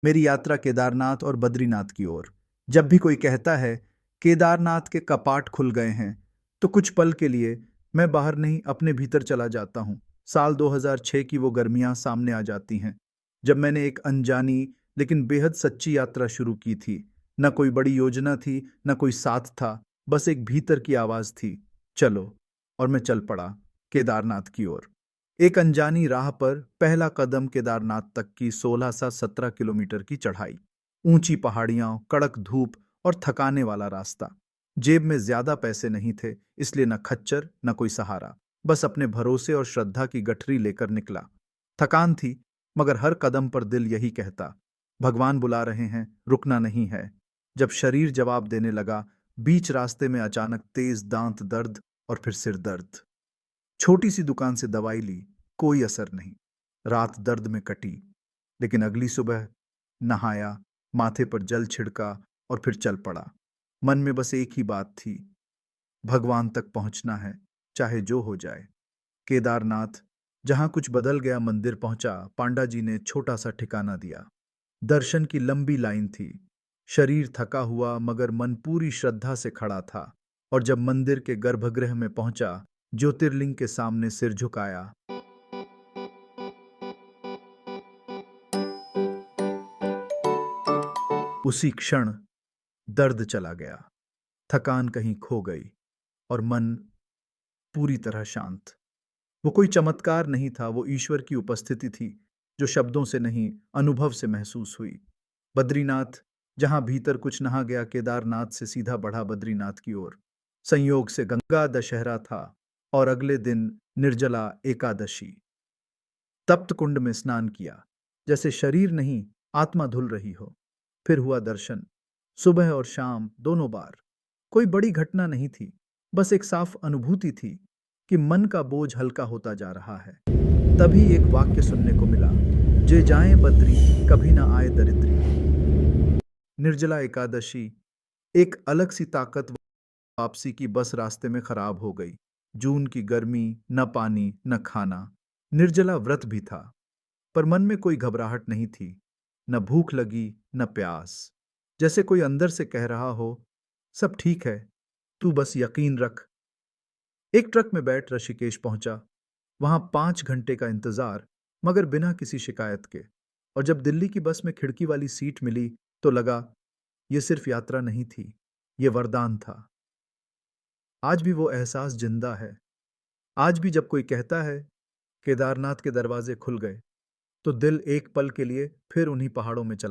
मेरी यात्रा केदारनाथ और बद्रीनाथ की ओर। जब भी कोई कहता है केदारनाथ के कपाट खुल गए हैं, तो कुछ पल के लिए मैं बाहर नहीं अपने भीतर चला जाता हूँ। साल 2006 की वो गर्मियां सामने आ जाती हैं, जब मैंने एक अनजानी लेकिन बेहद सच्ची यात्रा शुरू की थी। न कोई बड़ी योजना थी, न कोई साथ था, बस एक भीतर की आवाज थी, चलो। और मैं चल पड़ा केदारनाथ की ओर। एक अनजानी राह पर पहला कदम केदारनाथ तक की 16 सा 17 किलोमीटर की चढ़ाई। ऊंची पहाड़ियां, कड़क धूप और थकाने वाला रास्ता। जेब में ज्यादा पैसे नहीं थे, इसलिए न खच्चर न कोई सहारा। बस अपने भरोसे और श्रद्धा की गठरी लेकर निकला। थकान थी, मगर हर कदम पर दिल यही कहता, भगवान बुला रहे हैं, रुकना नहीं है। जब शरीर जवाब देने लगा, बीच रास्ते में अचानक तेज दांत दर्द और फिर सिर दर्द। छोटी सी दुकान से दवाई ली, कोई असर नहीं। रात दर्द में कटी, लेकिन अगली सुबह नहाया, माथे पर जल छिड़का और फिर चल पड़ा। मन में बस एक ही बात थी, भगवान तक पहुंचना है, चाहे जो हो जाए। केदारनाथ, जहां कुछ बदल गया, मंदिर पहुंचा। पांडा जी ने छोटा सा ठिकाना दिया। दर्शन की लंबी लाइन थी। शरीर थका हुआ मगर मन पूरी श्रद्धा से खड़ा था। और जब मंदिर के गर्भगृह में पहुंचा, ज्योतिर्लिंग के सामने सिर झुकाया, उसी क्षण दर्द चला गया, थकान कहीं खो गई और मन पूरी तरह शांत। वो कोई चमत्कार नहीं था, वो ईश्वर की उपस्थिति थी, जो शब्दों से नहीं, अनुभव से महसूस हुई। बद्रीनाथ, जहां भीतर कुछ नहा गया, केदारनाथ से सीधा बढ़ा बद्रीनाथ की ओर। संयोग से गंगा दशहरा था और अगले दिन निर्जला एकादशी। तप्त कुंड में स्नान किया, जैसे शरीर नहीं, आत्मा धुल रही हो। फिर हुआ दर्शन, सुबह और शाम दोनों बार। कोई बड़ी घटना नहीं थी, बस एक साफ अनुभूति थी कि मन का बोझ हल्का होता जा रहा है। तभी एक वाक्य सुनने को मिला, जे जाए बद्री कभी ना आए दरिद्री। निर्जला एकादशी, एक अलग सी ताकत। वापसी की बस रास्ते में खराब हो गई। जून की गर्मी, न पानी न खाना। निर्जला व्रत भी था, पर मन में कोई घबराहट नहीं थी, न भूख लगी न प्यास। जैसे कोई अंदर से कह रहा हो, सब ठीक है, तू बस यकीन रख। एक ट्रक में बैठ ऋषिकेश पहुंचा। वहां 5 घंटे का इंतजार, मगर बिना किसी शिकायत के। और जब दिल्ली की बस में खिड़की वाली सीट मिली, तो लगा यह सिर्फ यात्रा नहीं थी, यह वरदान था। आज भी वो एहसास जिंदा है। आज भी जब कोई कहता है केदारनाथ के दरवाजे खुल गए, तो दिल एक पल के लिए फिर उन्हीं पहाड़ों में चला